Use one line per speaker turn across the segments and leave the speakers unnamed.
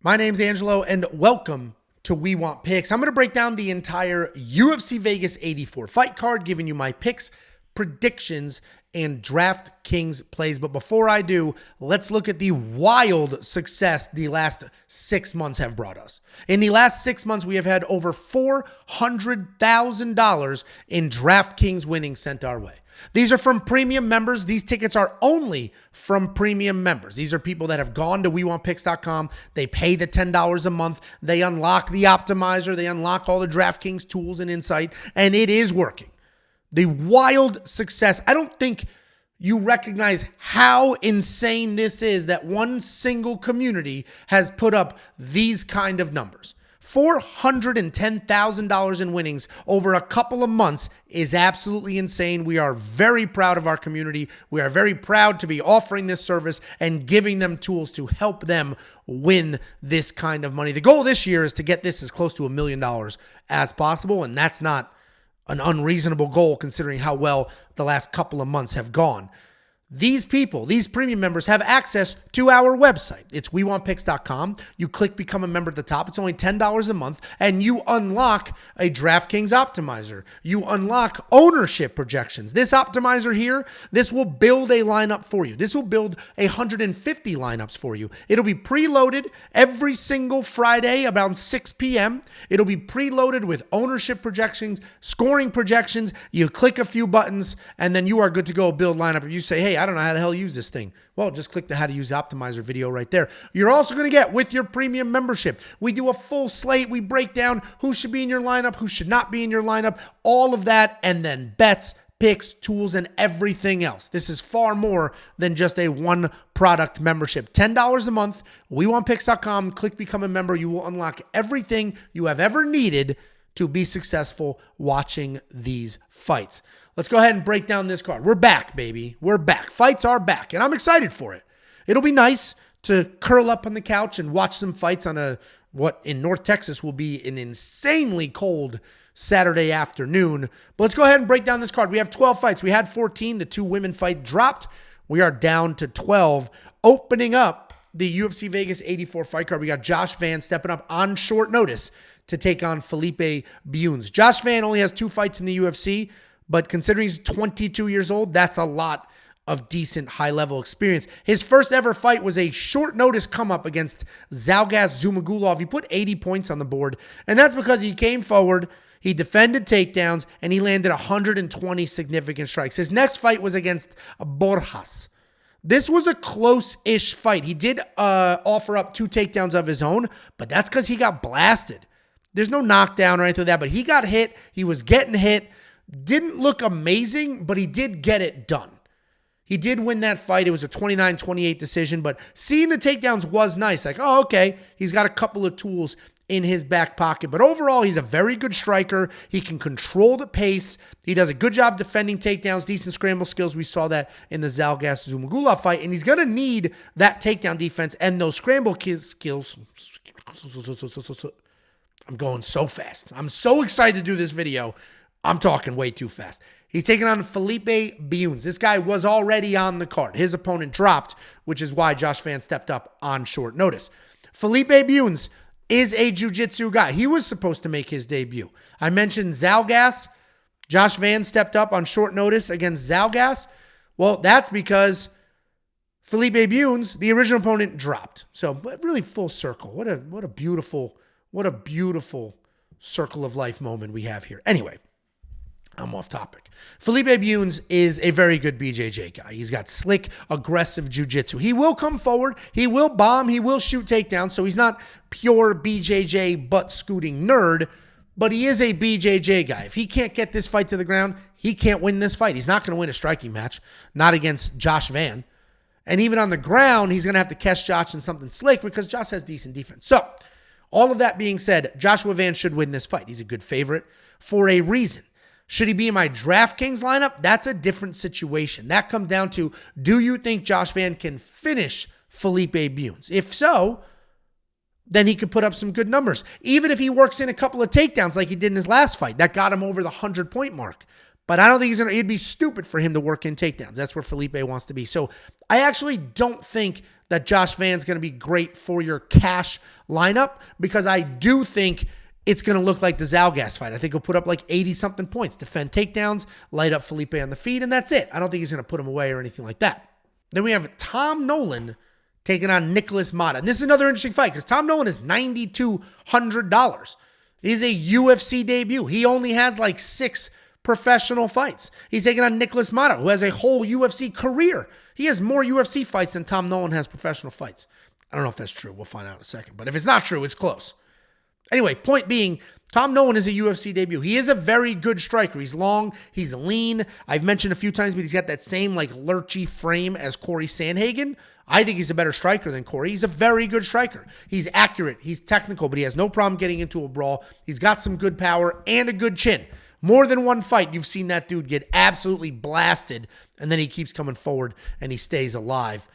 My name's Angelo, and welcome to We Want Picks. I'm going to break down the entire UFC Vegas 84 fight card, giving you my picks, predictions, and DraftKings plays. But before I do, let's look at the wild success the last 6 months have brought us. In the last 6 months, we have had over $400,000 in DraftKings winnings sent our way. These are from premium members. These tickets are only from premium members. These are people that have gone to WeWantPicks.com. They pay the $10 a month. They unlock the optimizer. They unlock all the DraftKings tools and insight, and it is working. The wild success. I don't think you recognize how insane this is that one single community has put up these kind of numbers. $410,000 in winnings over a couple of months is absolutely insane. We are very proud of our community. We are very proud to be offering this service and giving them tools to help them win this kind of money. The goal this year is to get this as close to $1 million as possible, and that's not an unreasonable goal considering how well the last couple of months have gone. These people, these premium members, have access to our website. It's WeWantPicks.com. You click Become a Member at the top. It's only $10 a month, and you unlock a DraftKings optimizer. You unlock ownership projections. This optimizer here, this will build a lineup for you. This will build 150 lineups for you. It'll be preloaded every single Friday around 6 p.m. It'll be preloaded with ownership projections, scoring projections. You click a few buttons, and then you are good to go build lineup. If you say, hey, I don't know how the hell to use this thing. Well, just click the how to use optimizer video right there. You're also going to get with your premium membership. We do a full slate. We break down who should be in your lineup, who should not be in your lineup, all of that, and then bets, picks, tools, and everything else. This is far more than just a one product membership. $10 a month, WeWantPicks.com, click Become a Member. You will unlock everything you have ever needed to be successful watching these fights. Let's go ahead and break down this card. We're back, baby. We're back. Fights are back, and I'm excited for it. It'll be nice to curl up on the couch and watch some fights on what in North Texas will be an insanely cold Saturday afternoon. But let's go ahead and break down this card. We have 12 fights. We had 14. The 2 women fight dropped. We are down to 12. Opening up the UFC Vegas 84 fight card, we got Josh Van stepping up on short notice to take on Felipe Bunes. Josh Van only has 2 fights in the UFC, but considering he's 22 years old, that's a lot of decent high-level experience. His first ever fight was a short notice come-up against Zhalgas Zhumagulov. He put 80 points on the board, and that's because he came forward, he defended takedowns, and he landed 120 significant strikes. His next fight was against Borjas. This was a close-ish fight. He did offer up 2 takedowns of his own, but that's because he got blasted. There's no knockdown or anything like that, but he got hit. He was getting hit. Didn't look amazing, but he did get it done. He did win that fight. It was a 29-28 decision, but seeing the takedowns was nice. Like, oh, okay, he's got a couple of tools in his back pocket. But overall, he's a very good striker. He can control the pace. He does a good job defending takedowns, decent scramble skills. We saw that in the Zhalgas Zhumagulov fight, and he's going to need that takedown defense and those scramble skills. I'm going so fast. I'm so excited to do this video. I'm talking way too fast. He's taking on Felipe Bunes. This guy was already on the card. His opponent dropped, which is why Josh Van stepped up on short notice. Felipe Bunes is a jiu-jitsu guy. He was supposed to make his debut. I mentioned Zhalgas. Josh Van stepped up on short notice against Zhalgas. Well, that's because Felipe Bunes, the original opponent, dropped. So, but really full circle. What a beautiful circle of life moment we have here. Anyway, I'm off topic. Felipe Bunes is a very good BJJ guy. He's got slick, aggressive jiu-jitsu. He will come forward. He will bomb. He will shoot takedowns. So he's not pure BJJ butt-scooting nerd, but he is a BJJ guy. If he can't get this fight to the ground, he can't win this fight. He's not going to win a striking match, not against Josh Van. And even on the ground, he's going to have to catch Josh in something slick because Josh has decent defense. So all of that being said, Joshua Van should win this fight. He's a good favorite for a reason. Should he be in my DraftKings lineup? That's a different situation. That comes down to, do you think Josh Van can finish Felipe Bunes? If so, then he could put up some good numbers. Even if he works in a couple of takedowns like he did in his last fight, that got him over the 100-point mark. But I don't think it'd be stupid for him to work in takedowns. That's where Felipe wants to be. So I actually don't think that Josh Van's going to be great for your cash lineup, because I do think it's going to look like the Zalgas fight. I think he'll put up like 80-something points, defend takedowns, light up Felipe on the feet, and that's it. I don't think he's going to put him away or anything like that. Then we have Tom Nolan taking on Nikolas Motta. And this is another interesting fight because Tom Nolan is $9,200. He's a UFC debut. He only has like 6 professional fights. He's taking on Nikolas Motta, who has a whole UFC career. He has more UFC fights than Tom Nolan has professional fights. I don't know if that's true. We'll find out in a second. But if it's not true, it's close. Anyway, point being, Tom Nolan is a UFC debut. He is a very good striker. He's long, he's lean. I've mentioned a few times, but he's got that same like lurchy frame as Corey Sandhagen. I think he's a better striker than Corey. He's a very good striker. He's accurate. He's technical, but he has no problem getting into a brawl. He's got some good power and a good chin. More than one fight, you've seen that dude get absolutely blasted, and then he keeps coming forward and he stays alive.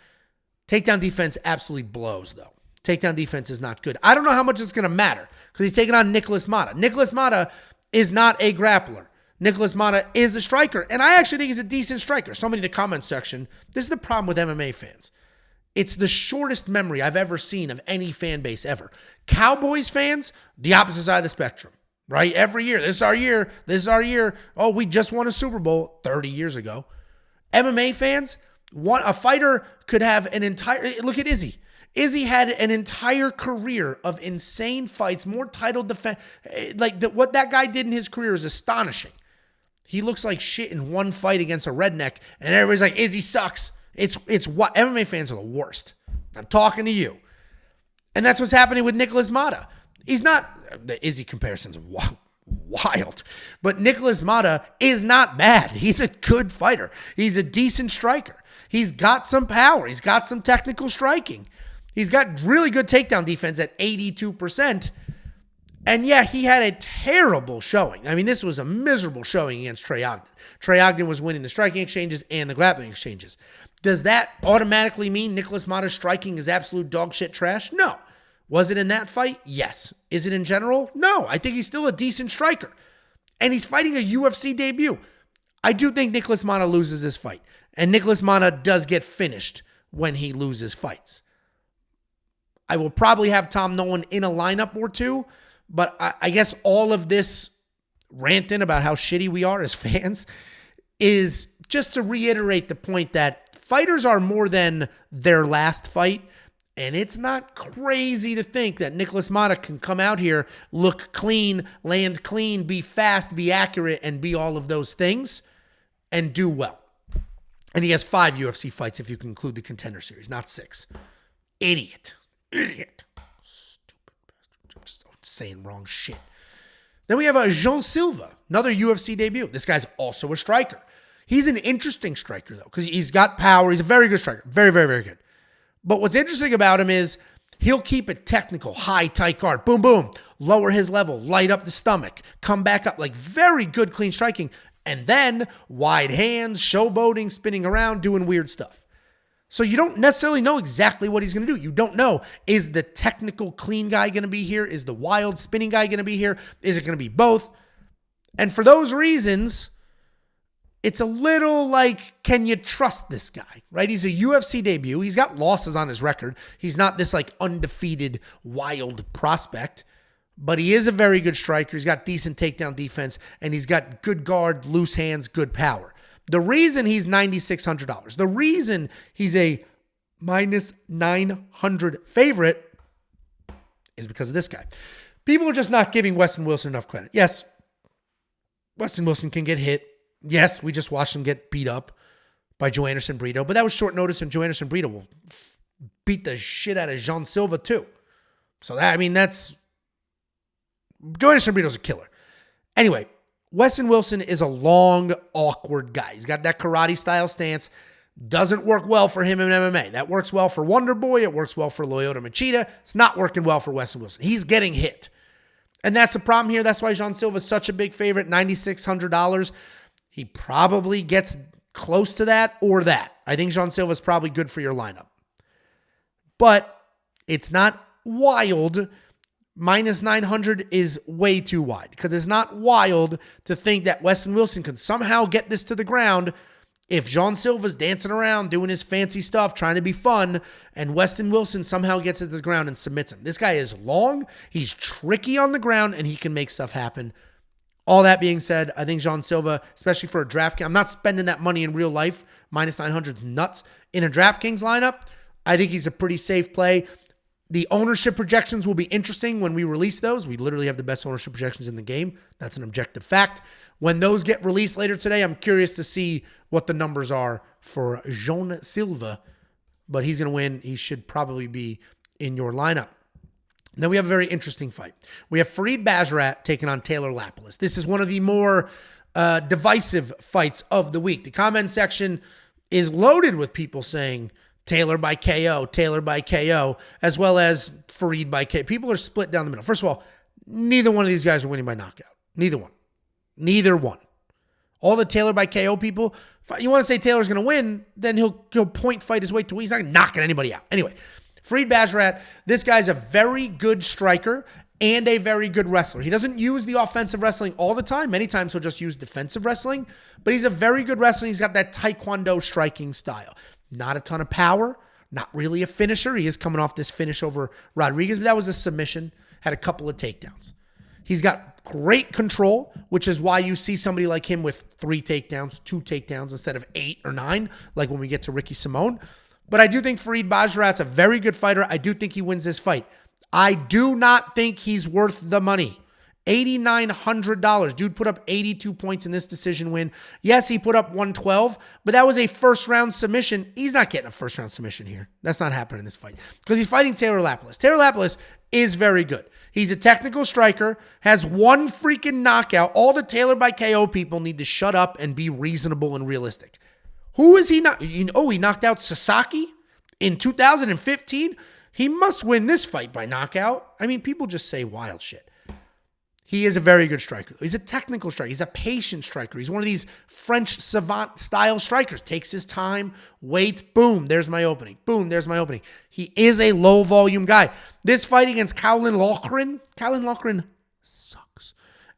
Takedown defense absolutely blows, though. Takedown defense is not good. I don't know how much it's going to matter because he's taking on Nikolas Motta. Nikolas Motta is not a grappler. Nikolas Motta is a striker, and I actually think he's a decent striker. Somebody in the comments section, this is the problem with MMA fans. It's the shortest memory I've ever seen of any fan base ever. Cowboys fans, the opposite side of the spectrum, right? Every year, this is our year, this is our year. Oh, we just won a Super Bowl 30 years ago. MMA fans, a fighter could have an entire, look at Izzy. Izzy had an entire career of insane fights, more title defense. What that guy did in his career is astonishing. He looks like shit in one fight against a redneck, and everybody's like, Izzy sucks. It's what MMA fans are the worst. I'm talking to you. And that's what's happening with Nikolas Motta. He's not, the Izzy comparison's wild, but Nikolas Motta is not bad. He's a good fighter. He's a decent striker. He's got some power. He's got some technical striking. He's got really good takedown defense at 82%. And yeah, he had a terrible showing. I mean, this was a miserable showing against Trey Ogden. Trey Ogden was winning the striking exchanges and the grappling exchanges. Does that automatically mean Nikolas Motta's striking is absolute dog shit trash? No. Was it in that fight? Yes. Is it in general? No. I think he's still a decent striker. And he's fighting a UFC debut. I do think Nikolas Motta loses this fight. And Nikolas Motta does get finished when he loses fights. I will probably have Tom Nolan in a lineup or two, but I guess all of this ranting about how shitty we are as fans is just to reiterate the point that fighters are more than their last fight, and it's not crazy to think that Nikolas Motta can come out here, look clean, land clean, be fast, be accurate, and be all of those things, and do well. And he has 5 UFC fights if you can include the Contender Series, not 6. Idiot. Stupid bastard. I'm just saying wrong shit. Then we have Jean Silva, another UFC debut. This guy's also a striker. He's an interesting striker, though, because he's got power. He's a very good striker. Very, very, very good. But what's interesting about him is he'll keep it technical, high, tight guard. Boom, boom. Lower his level, light up the stomach, come back up. Like very good, clean striking. And then wide hands, showboating, spinning around, doing weird stuff. So you don't necessarily know exactly what he's going to do. You don't know, is the technical clean guy going to be here? Is the wild spinning guy going to be here? Is it going to be both? And for those reasons, it's a little like, can you trust this guy, right? He's a UFC debut. He's got losses on his record. He's not this like undefeated wild prospect, but he is a very good striker. He's got decent takedown defense, and he's got good guard, loose hands, good power. The reason he's $9,600, the reason he's a minus 900 favorite is because of this guy. People are just not giving Westin Wilson enough credit. Yes, Westin Wilson can get hit. Yes, we just watched him get beat up by Joanderson Brito, but that was short notice, and Joanderson Brito will beat the shit out of Jean Silva too. So that, I mean, that's Joanderson Brito's a killer. Anyway, Westin Wilson is a long, awkward guy. He's got that karate-style stance. Doesn't work well for him in MMA. That works well for Wonder Boy. It works well for Lyoto Machida. It's not working well for Westin Wilson. He's getting hit. And that's the problem here. That's why Jean Silva is such a big favorite, $9,600. He probably gets close to that or that. I think Jean Silva is probably good for your lineup. But it's not wild. Minus 900 is way too wide because it's not wild to think that Westin Wilson could somehow get this to the ground If Jean Silva's dancing around, doing his fancy stuff, trying to be fun, and Westin Wilson somehow gets it to the ground and submits him. This guy is long, he's tricky on the ground, and he can make stuff happen. All that being said, I think Jean Silva, especially for a DraftKings, I'm not spending that money in real life. Minus 900 is nuts. In a DraftKings lineup, I think he's a pretty safe play. The ownership projections will be interesting when we release those. We literally have the best ownership projections in the game. That's an objective fact. When those get released later today, I'm curious to see what the numbers are for Jean Silva. But he's going to win. He should probably be in your lineup. Then we have a very interesting fight. We have Farid Basharat taking on Taylor Lapilus. This is one of the more divisive fights of the week. The comment section is loaded with people saying Taylor by KO, as well as Farid by KO. People are split down the middle. First of all, neither one of these guys are winning by knockout. Neither one. All the Taylor by KO people, you want to say Taylor's going to win, then he'll point fight his way to win. He's not knocking anybody out. Anyway, Farid Basharat, this guy's a very good striker and a very good wrestler. He doesn't use the offensive wrestling all the time. Many times he'll just use defensive wrestling, but he's a very good wrestler. He's got that taekwondo striking style. Not a ton of power, not really a finisher. He is coming off this finish over Rodriguez, but that was a submission, had a couple of takedowns. He's got great control, which is why you see somebody like him with 3 takedowns, 2 takedowns instead of 8 or 9, like when we get to Ricky Simone. But I do think Farid Basharat's a very good fighter. I do think he wins this fight. I do not think he's worth the money. $8,900. Dude put up 82 points in this decision win. Yes, he put up 112, but that was a first-round submission. He's not getting a first-round submission here. That's not happening in this fight because he's fighting Taylor Lapilus. Taylor Lapilus is very good. He's a technical striker, has 1 freaking knockout. All the Taylor by KO people need to shut up and be reasonable and realistic. Who is he not? He knocked out Sasaki in 2015. He must win this fight by knockout. I mean, people just say wild shit. He is a very good striker. He's a technical striker. He's a patient striker. He's one of these French savant-style strikers. Takes his time, waits, boom, there's my opening. Boom, there's my opening. He is a low-volume guy. This fight against Colin Loughran sucks.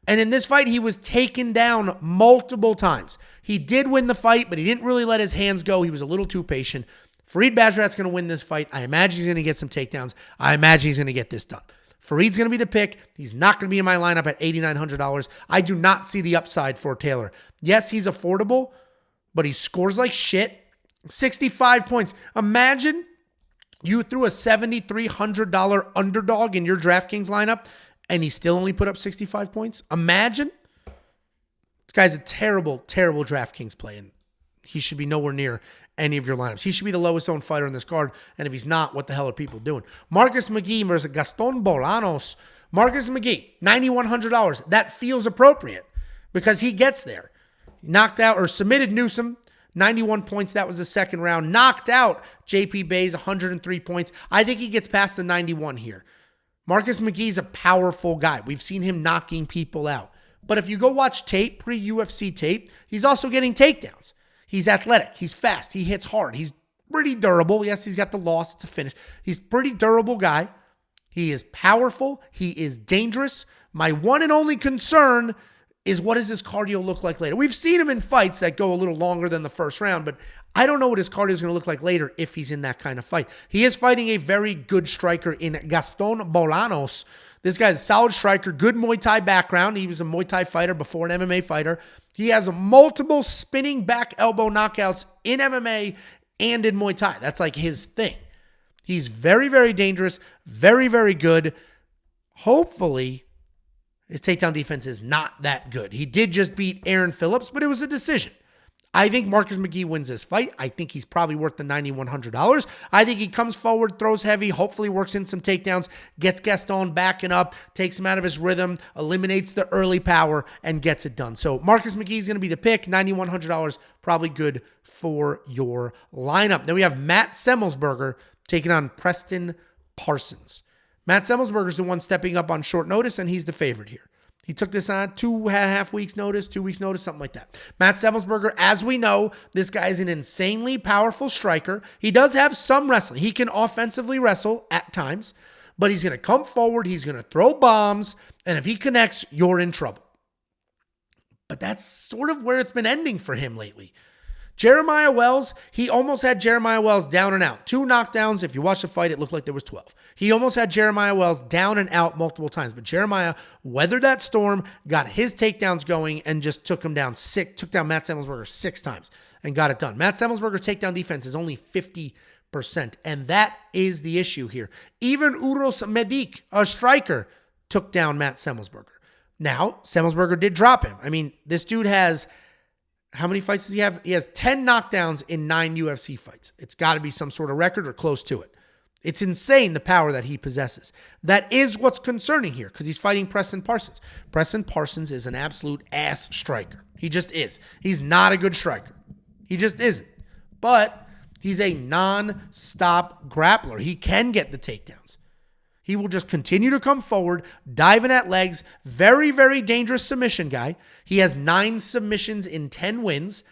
And in this fight, he was taken down multiple times. He did win the fight, but he didn't really let his hands go. He was a little too patient. Farid Basharat's going to win this fight. I imagine he's going to get some takedowns. I imagine he's going to get this done. Farid's going to be the pick. He's not going to be in my lineup at $8,900. I do not see the upside for Taylor. Yes, he's affordable, but he scores like shit. 65 points. Imagine you threw a $7,300 underdog in your DraftKings lineup and he still only put up 65 points. Imagine. This guy's a terrible, terrible DraftKings play, and he should be nowhere near any of your lineups. He should be the lowest owned fighter in this card, and if he's not, what the hell are people doing? Marcus McGhee versus Gaston Bolanos. Marcus McGhee, $9,100. That feels appropriate because he gets there. Knocked out or submitted Newsom, 91 points. That was the second round. Knocked out JP Bays, 103 points. I think he gets past the 91 here. Marcus McGhee's a powerful guy. We've seen him knocking people out. But if you go watch tape, pre-UFC tape, he's also getting takedowns. He's athletic. He's fast. He hits hard. He's pretty durable. Yes, he's got the loss. It's a finish. He's a pretty durable guy. He is powerful. He is dangerous. My one and only concern is what does his cardio look like later? We've seen him in fights that go a little longer than the first round, but I don't know what his cardio is going to look like later if he's in that kind of fight. He is fighting a very good striker in Gaston Bolanos. This guy's a solid striker, good Muay Thai background. He was a Muay Thai fighter before an MMA fighter. He has multiple spinning back elbow knockouts in MMA and in Muay Thai. That's like his thing. He's very, very dangerous, very, very good. Hopefully, his takedown defense is not that good. He did just beat Aaron Phillips, but it was a decision. I think Marcus McGhee wins this fight. I think he's probably worth the $9,100. I think he comes forward, throws heavy, hopefully works in some takedowns, gets Gaston backing up, takes him out of his rhythm, eliminates the early power, and gets it done. So Marcus McGhee is going to be the pick. $9,100, probably good for your lineup. Then we have Matt Semelsberger taking on Preston Parsons. Matt Semelsberger is the one stepping up on short notice, and he's the favorite here. He took this on 2.5 weeks notice, 2 weeks notice, something like that. Matt Semelsberger, as we know, this guy is an insanely powerful striker. He does have some wrestling. He can offensively wrestle at times, but he's going to come forward. He's going to throw bombs, and if he connects, you're in trouble. But that's sort of where it's been ending for him lately. Jeremiah Wells, he almost had Jeremiah Wells down and out. 2 knockdowns. If you watch the fight, it looked like there was 12. He almost had Jeremiah Wells down and out multiple times. But Jeremiah weathered that storm, got his takedowns going, and just took him down took down Matt Semelsberger 6 times and got it done. Matt Semelsberger's takedown defense is only 50%. And that is the issue here. Even Uros Medic, a striker, took down Matt Semelsberger. Now, Semelsberger did drop him. I mean, this dude has... How many fights does he have? He has 10 knockdowns in 9 UFC fights. It's got to be some sort of record or close to it. It's insane the power that he possesses. That is what's concerning here because he's fighting Preston Parsons. Preston Parsons is an absolute ass striker. He just is. He's not a good striker. He just isn't. But he's a non-stop grappler. He can get the takedowns. He will just continue to come forward, diving at legs. Very, very dangerous submission guy. He has 9 submissions in 10 wins.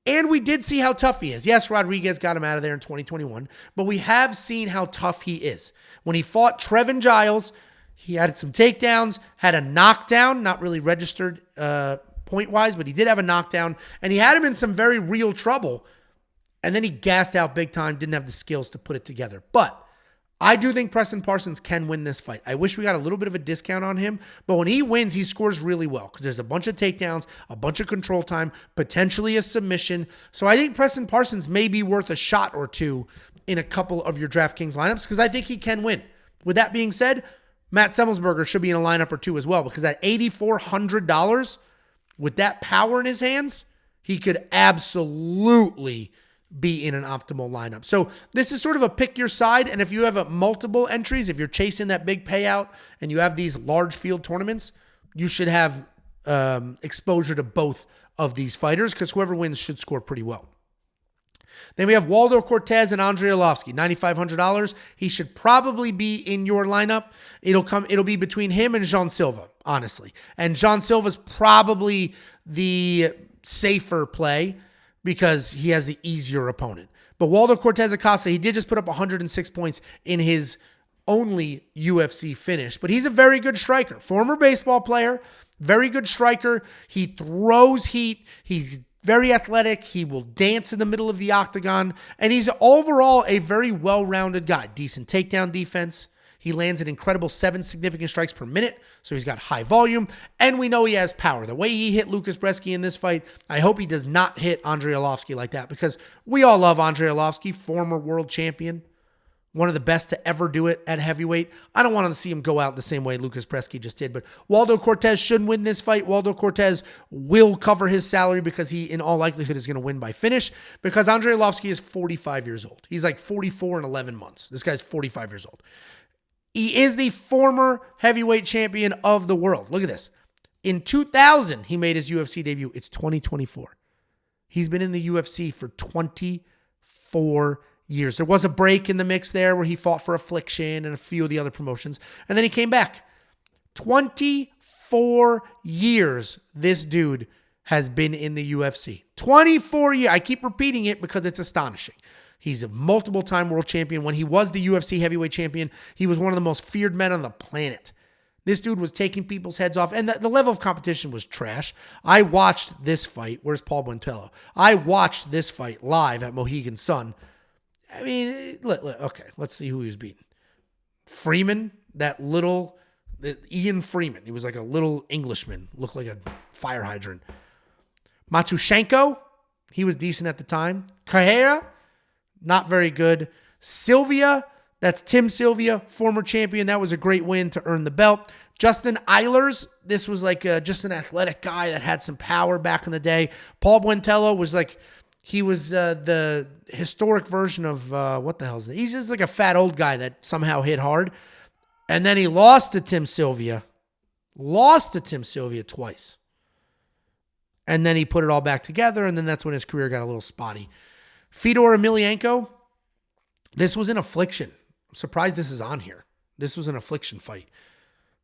And we did see how tough he is. Yes, Rodriguez got him out of there in 2021, but we have seen how tough he is. When he fought Trevin Giles, he had some takedowns, had a knockdown, not really registered point-wise, but he did have a knockdown, and he had him in some very real trouble. And then he gassed out big time, didn't have the skills to put it together. But I do think Preston Parsons can win this fight. I wish we got a little bit of a discount on him, but when he wins, he scores really well because there's a bunch of takedowns, a bunch of control time, potentially a submission. So I think Preston Parsons may be worth a shot or two in a couple of your DraftKings lineups because I think he can win. With that being said, Matt Semelsberger should be in a lineup or two as well because at $8,400 with that power in his hands, he could absolutely be in an optimal lineup. So this is sort of a pick your side. And if you have multiple entries, if you're chasing that big payout and you have these large field tournaments, you should have exposure to both of these fighters because whoever wins should score pretty well. Then we have Waldo Cortes and Andrei Arlovski, $9,500. He should probably be in your lineup. It'll be between him and Jean Silva, honestly. And Jean Silva's probably the safer play because he has the easier opponent. But Waldo Cortes-Acosta, he did just put up 106 points in his only UFC finish. But he's a very good striker. Former baseball player, very good striker. He throws heat. He's very athletic. He will dance in the middle of the octagon. And he's overall a very well-rounded guy. Decent takedown defense. He lands an incredible 7 significant strikes per minute, so he's got high volume, and we know he has power. The way he hit Lucas Bresky in this fight, I hope he does not hit Andrei Arlovski like that, because we all love Andrei Arlovski, former world champion, one of the best to ever do it at heavyweight. I don't want to see him go out the same way Lucas Bresky just did, but Waldo Cortes should win this fight. Waldo Cortes will cover his salary because he, in all likelihood, is going to win by finish, because Andrei Arlovski is 45 years old. He's like 44 in 11 months. This guy's 45 years old. He is the former heavyweight champion of the world. Look at this. In 2000, he made his UFC debut. It's 2024. He's been in the UFC for 24 years. There was a break in the mix there where he fought for Affliction and a few of the other promotions, and then he came back. 24 years this dude has been in the UFC. 24 years. I keep repeating it because it's astonishing. He's a multiple-time world champion. When he was the UFC heavyweight champion, he was one of the most feared men on the planet. This dude was taking people's heads off, and the level of competition was trash. I watched this fight. Where's Paul Buentello? I watched this fight live at Mohegan Sun. I mean, okay, let's see who he was beating. Freeman, Ian Freeman. He was like a little Englishman. Looked like a fire hydrant. Matushenko, he was decent at the time. Ferreira, not very good. Sylvia, that's Tim Sylvia, former champion. That was a great win to earn the belt. Justin Eilers, this was like just an athletic guy that had some power back in the day. Paul Buentello was like, he was the historic version of, what the hell is that? He's just like a fat old guy that somehow hit hard. And then he lost to Tim Sylvia. Twice. And then he put it all back together, and then that's when his career got a little spotty. Fedor Emelianenko, this was an affliction. I'm surprised this is on here. This was an affliction fight.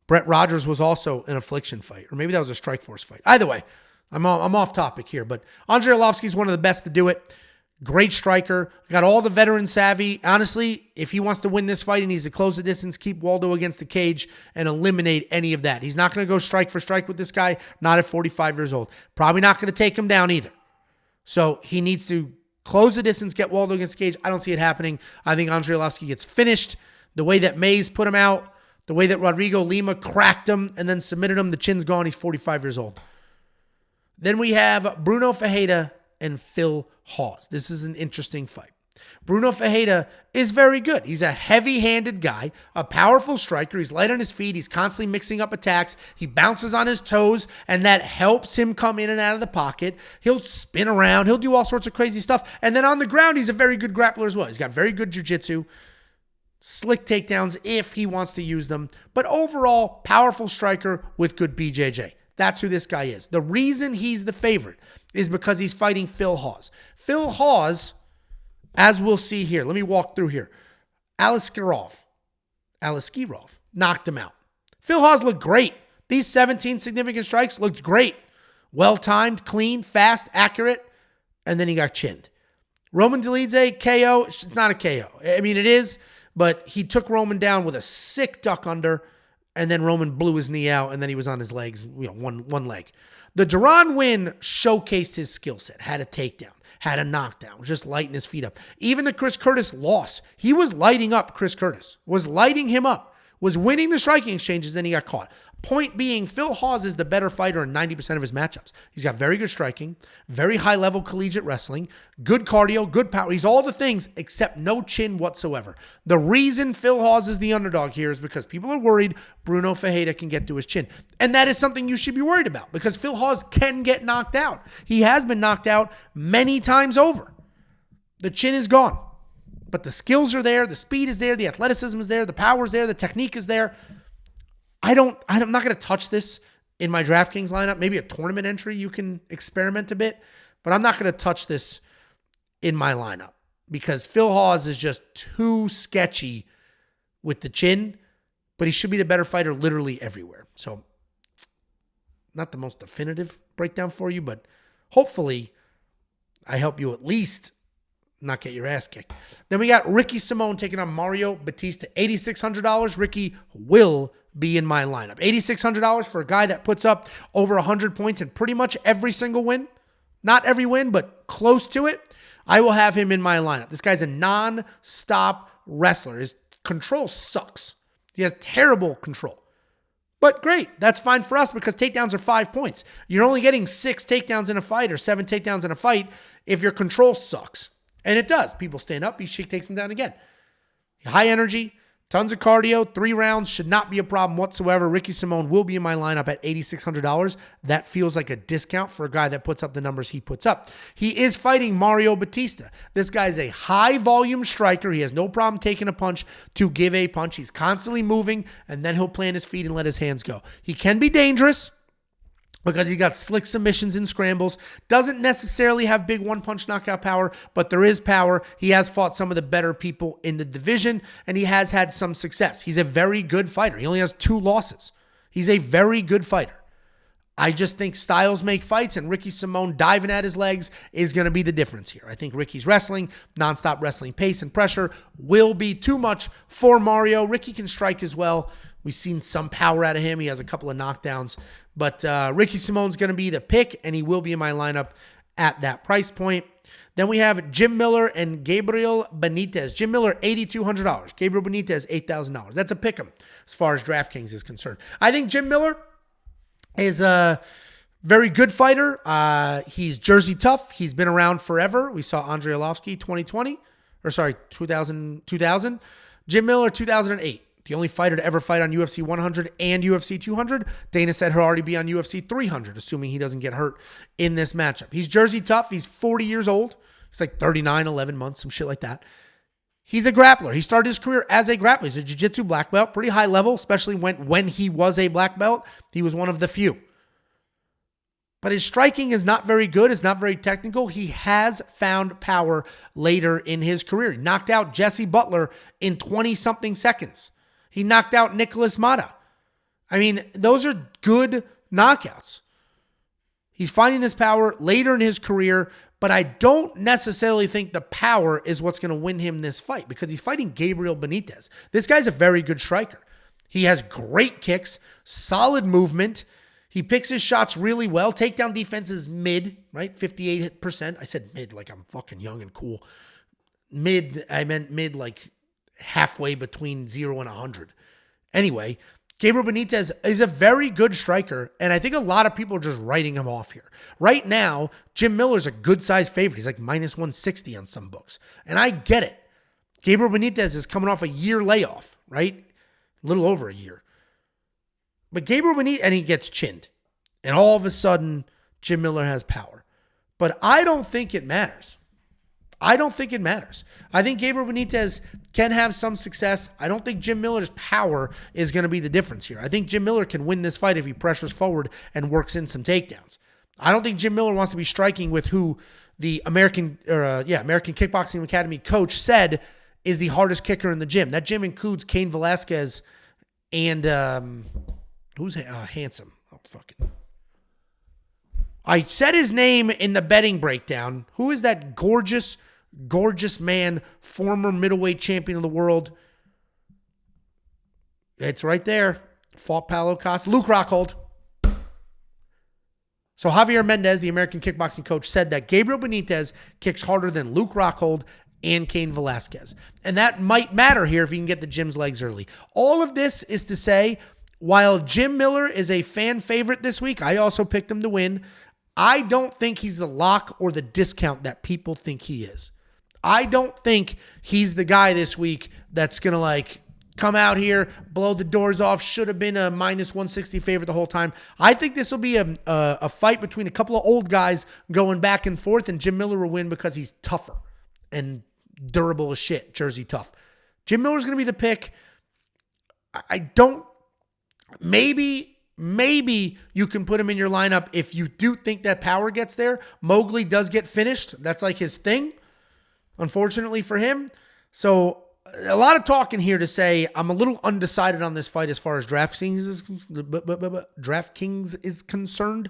Brett Rogers was also an affliction fight, or maybe that was a Strikeforce fight. Either way, I'm off topic here, but Andrei Arlovski is one of the best to do it. Great striker. Got all the veteran savvy. Honestly, if he wants to win this fight, he needs to close the distance, keep Waldo against the cage, and eliminate any of that. He's not going to go strike for strike with this guy, not at 45 years old. Probably not going to take him down either. So he needs to close the distance, get Waldo against Cage. I don't see it happening. I think Andrei Arlovski gets finished. The way that Mays put him out, the way that Rodrigo Lima cracked him and then submitted him, the chin's gone. He's 45 years old. Then we have Brunno Ferreira and Phil Hawes. This is an interesting fight. Brunno Ferreira is very good. He's a heavy-handed guy, a powerful striker. He's light on his feet. He's constantly mixing up attacks. He bounces on his toes, and that helps him come in and out of the pocket. He'll spin around. He'll do all sorts of crazy stuff. And then on the ground, he's a very good grappler as well. He's got very good jiu-jitsu, slick takedowns if he wants to use them. But overall, powerful striker with good BJJ. That's who this guy is. The reason he's the favorite is because he's fighting Phil Hawes. Phil Hawes, as we'll see here, let me walk through here. Aliskirov knocked him out. Phil Hawes looked great. These 17 significant strikes looked great. Well-timed, clean, fast, accurate, and then he got chinned. Roman Dolidze, KO. It's not a KO. I mean, it is, but he took Roman down with a sick duck under, and then Roman blew his knee out, and then he was on his legs, one leg. The Duran win showcased his skill set, had a takedown, had a knockdown, was just lighting his feet up. Even the Chris Curtis loss, he was lighting up Chris Curtis, was lighting him up, was winning the striking exchanges, then he got caught. Point being, Phil Hawes is the better fighter in 90% of his matchups. He's got very good striking, very high-level collegiate wrestling, good cardio, good power. He's all the things except no chin whatsoever. The reason Phil Hawes is the underdog here is because people are worried Brunno Ferreira can get to his chin. And that is something you should be worried about because Phil Hawes can get knocked out. He has been knocked out many times over. The chin is gone. But the skills are there, the speed is there, the athleticism is there, the power is there, the technique is there. I'm not going to touch this in my DraftKings lineup. Maybe a tournament entry, you can experiment a bit, but I'm not going to touch this in my lineup because Phil Hawes is just too sketchy with the chin, but he should be the better fighter literally everywhere. So not the most definitive breakdown for you, but hopefully I help you at least not get your ass kicked. Then we got Ricky Simón taking on Mario Bautista. $8,600. Ricky will be in my lineup. $8,600 for a guy that puts up over 100 points in pretty much every single win. Not every win, but close to it. I will have him in my lineup. This guy's a non-stop wrestler. His control sucks. He has terrible control. But great. That's fine for us because takedowns are 5 points. You're only getting 6 takedowns in a fight or 7 takedowns in a fight if your control sucks. And it does. People stand up. He takes them down again. High energy. Tons of cardio, 3 rounds, should not be a problem whatsoever. Ricky Simón will be in my lineup at $8,600. That feels like a discount for a guy that puts up the numbers he puts up. He is fighting Mario Bautista. This guy's a high-volume striker. He has no problem taking a punch to give a punch. He's constantly moving, and then he'll plant his feet and let his hands go. He can be dangerous because he got slick submissions and scrambles. Doesn't necessarily have big one-punch knockout power, but there is power. He has fought some of the better people in the division, and he has had some success. He's a very good fighter. He only has 2 losses. He's a very good fighter. I just think styles make fights, and Ricky Simón diving at his legs is going to be the difference here. I think Ricky's wrestling, nonstop wrestling pace and pressure will be too much for Mario. Ricky can strike as well. We've seen some power out of him. He has a couple of knockdowns. But Ricky Simón's going to be the pick, and he will be in my lineup at that price point. Then we have Jim Miller and Gabriel Benítez. Jim Miller, $8,200. Gabriel Benítez, $8,000. That's a pick 'em as far as DraftKings is concerned. I think Jim Miller is a very good fighter. He's Jersey tough. He's been around forever. We saw Andrei Arlovski 2000. Jim Miller, 2008. The only fighter to ever fight on UFC 100 and UFC 200. Dana said he'll already be on UFC 300, assuming he doesn't get hurt in this matchup. He's Jersey tough. He's 40 years old. He's like 39, 11 months, some shit like that. He's a grappler. He started his career as a grappler. He's a jiu-jitsu black belt, pretty high level, especially when he was a black belt. He was one of the few. But his striking is not very good. It's not very technical. He has found power later in his career. He knocked out Jesse Butler in 20-something seconds. He knocked out Nikolas Motta. I mean, those are good knockouts. He's finding his power later in his career, but I don't necessarily think the power is what's going to win him this fight because he's fighting Gabriel Benítez. This guy's a very good striker. He has great kicks, solid movement. He picks his shots really well. Takedown defense is mid, right? 58%. I said mid like I'm fucking young and cool. Mid, I meant mid like halfway between 0 and 100. Anyway, Gabriel Benítez is a very good striker, and I think a lot of people are just writing him off here. Right now, Jim Miller's a good-sized favorite. He's like minus 160 on some books, and I get it. Gabriel Benítez is coming off a year layoff, right? A little over a year. But Gabriel Benítez, and he gets chinned, and all of a sudden, Jim Miller has power. But I don't think it matters. I don't think it matters. I think Gabriel Benítez can have some success. I don't think Jim Miller's power is going to be the difference here. I think Jim Miller can win this fight if he pressures forward and works in some takedowns. I don't think Jim Miller wants to be striking with who the American Kickboxing Academy coach said is the hardest kicker in the gym. That gym includes Cain Velasquez and who's handsome? Oh, fucking. I said his name in the betting breakdown. Who is that gorgeous man, former middleweight champion of the world? It's right there. Fought Paulo Costa. Luke Rockhold. So Javier Mendez, the American kickboxing coach, said that Gabriel Benítez kicks harder than Luke Rockhold and Cain Velasquez. And that might matter here if he can get the Jim's legs early. All of this is to say, while Jim Miller is a fan favorite this week, I also picked him to win. I don't think he's the lock or the discount that people think he is. I don't think he's the guy this week that's going to like come out here, blow the doors off, should have been a minus 160 favorite the whole time. I think this will be a fight between a couple of old guys going back and forth, and Jim Miller will win because he's tougher and durable as shit, Jersey tough. Jim Miller's going to be the pick. Maybe you can put him in your lineup if you do think that power gets there. Mowgli does get finished. That's like his thing, unfortunately for him. So a lot of talking here to say I'm a little undecided on this fight as far as DraftKings is concerned,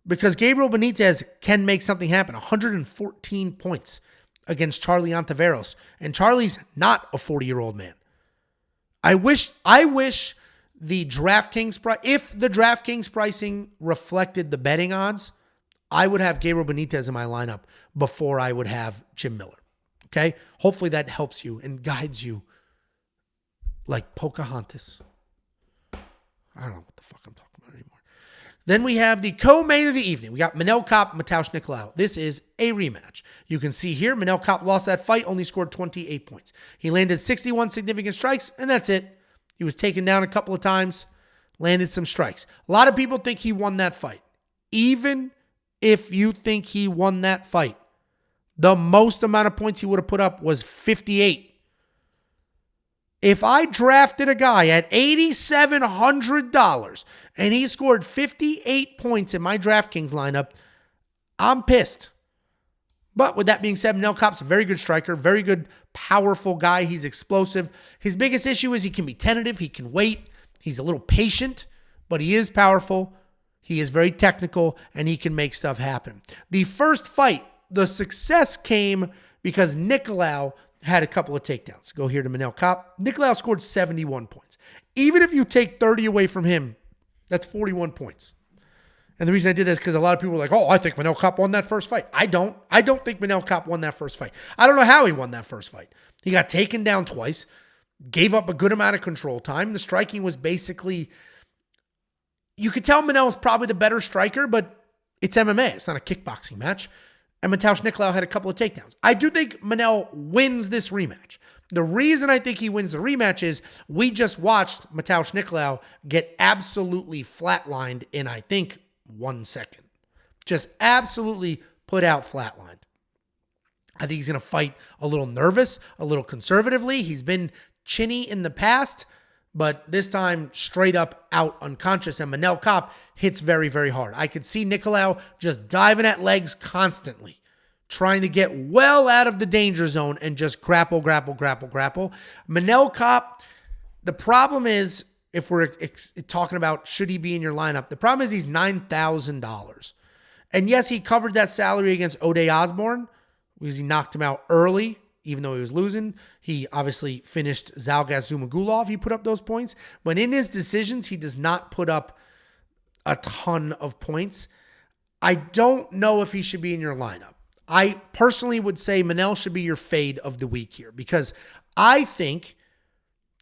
because Gabriel Benítez can make something happen. 114 points against Charlie Ontiveros, and Charlie's not a 40-year-old man. I wish the DraftKings price, if the DraftKings pricing reflected the betting odds, I would have Gabriel Benítez in my lineup before I would have Jim Miller. Okay? Hopefully that helps you and guides you like Pocahontas. I don't know what the fuck I'm talking about anymore. Then we have the co-main of the evening. We got Manel Kape, Matheus Nicolau. This is a rematch. You can see here, Manel Kape lost that fight, only scored 28 points. He landed 61 significant strikes, and that's it. He was taken down a couple of times, landed some strikes. A lot of people think he won that fight. Even if you think he won that fight, the most amount of points he would have put up was 58. If I drafted a guy at $8,700 and he scored 58 points in my DraftKings lineup, I'm pissed. But with that being said, Manel Kape's a very good striker, very good, powerful guy. He's explosive. His biggest issue is he can be tentative. He can wait. He's a little patient, but he is powerful. He is very technical, and he can make stuff happen. The first fight, the success came because Nicolau had a couple of takedowns. Go here to Manel Kape. Nicolau scored 71 points. Even if you take 30 away from him, that's 41 points. And the reason I did this is because a lot of people were like, oh, I think Manel Kape won that first fight. I don't think Manel Kape won that first fight. I don't know how he won that first fight. He got taken down twice, gave up a good amount of control time. The striking was basically, you could tell Manel was probably the better striker, but it's MMA. It's not a kickboxing match. And Matheus Nicolau had a couple of takedowns. I do think Manel wins this rematch. The reason I think he wins the rematch is we just watched Matheus Nicolau get absolutely flatlined in, I think, 1 second. Just absolutely put out flatlined. I think he's going to fight a little nervous, a little conservatively. He's been chinny in the past, but this time straight up out unconscious. And Manel Kape hits very, very hard. I could see Nicolau just diving at legs constantly, trying to get well out of the danger zone and just grapple. Manel Kape, the problem is, if we're talking about should he be in your lineup, the problem is he's $9,000. And yes, he covered that salary against Ode Osborne because he knocked him out early, even though he was losing. He obviously finished Zhalgas Zhumagulov. He put up those points. But in his decisions, he does not put up a ton of points. I don't know if he should be in your lineup. I personally would say Manel should be your fade of the week here because I think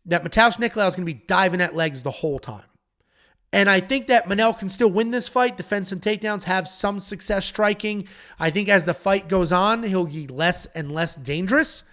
that Matheus Nicolau is going to be diving at legs the whole time. And I think that Manel can still win this fight, defend some takedowns, have some success striking. I think as the fight goes on, he'll be less and less dangerous.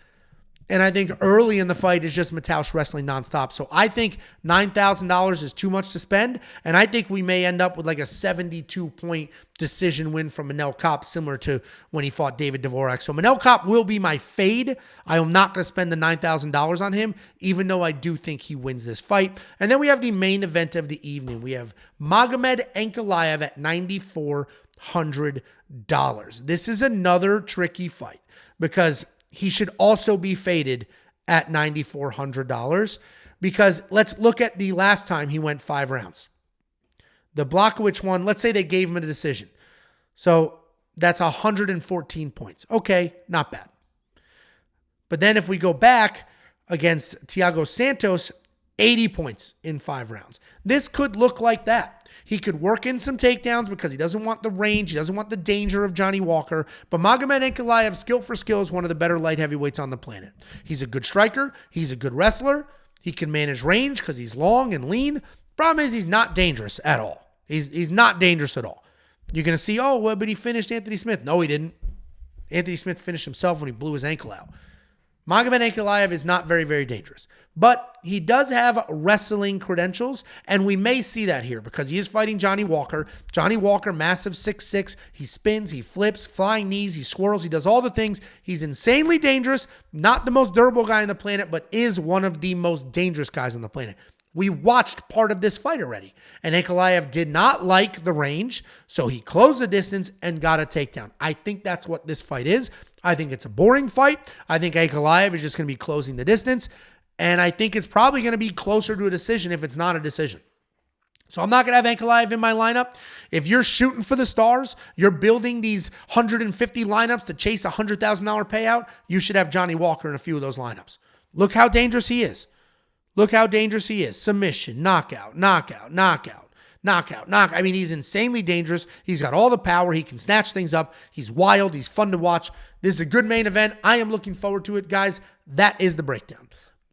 And I think early in the fight is just Matheus wrestling nonstop. So I think $9,000 is too much to spend. And I think we may end up with like a 72-point decision win from Manel Kopp, similar to when he fought David Dvorak. So Manel Kopp will be my fade. I am not going to spend the $9,000 on him, even though I do think he wins this fight. And then we have the main event of the evening. We have Magomed Ankalaev at $9,400. This is another tricky fight because he should also be faded at $9,400 because let's look at the last time he went 5 rounds. The Blachowicz one, let's say they gave him a decision. So that's 114 points. Okay, not bad. But then if we go back against Thiago Santos, 80 points in 5 rounds. This could look like that. He could work in some takedowns because he doesn't want the range. He doesn't want the danger of Johnny Walker. But Magomed Ankalaev, skill for skill, is one of the better light heavyweights on the planet. He's a good striker. He's a good wrestler. He can manage range because he's long and lean. Problem is he's not dangerous at all. He's not dangerous at all. You're going to see, oh, well, but he finished Anthony Smith. No, he didn't. Anthony Smith finished himself when he blew his ankle out. Magomed Ankalaev is not very, very dangerous. But he does have wrestling credentials, and we may see that here because he is fighting Johnny Walker. Johnny Walker, massive 6'6". He spins, he flips, flying knees, he swirls, he does all the things. He's insanely dangerous, not the most durable guy on the planet, but is one of the most dangerous guys on the planet. We watched part of this fight already, and Ankalaev did not like the range, so he closed the distance and got a takedown. I think that's what this fight is. I think it's a boring fight. I think Ankalaev is just going to be closing the distance, and I think it's probably going to be closer to a decision if it's not a decision. So I'm not going to have Ankalaev in my lineup. If you're shooting for the stars, you're building these 150 lineups to chase a $100,000 payout, you should have Johnny Walker in a few of those lineups. Look how dangerous he is. Look how dangerous he is. Submission, knockout, knockout, knockout, knockout, knockout. I mean, he's insanely dangerous. He's got all the power. He can snatch things up. He's wild. He's fun to watch. This is a good main event. I am looking forward to it, guys. That is the breakdown.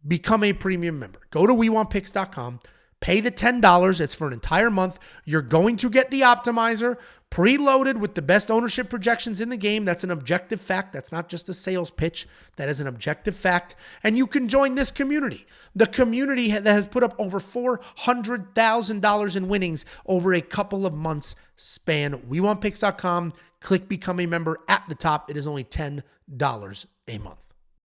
Become a premium member. Go to WeWantPicks.com. Pay the $10. It's for an entire month. You're going to get the optimizer preloaded with the best ownership projections in the game. That's an objective fact. That's not just a sales pitch. That is an objective fact. And you can join this community. The community that has put up over $400,000 in winnings over a couple of months span. WeWantPicks.com. Click Become a Member at the top. It is only $10 a month.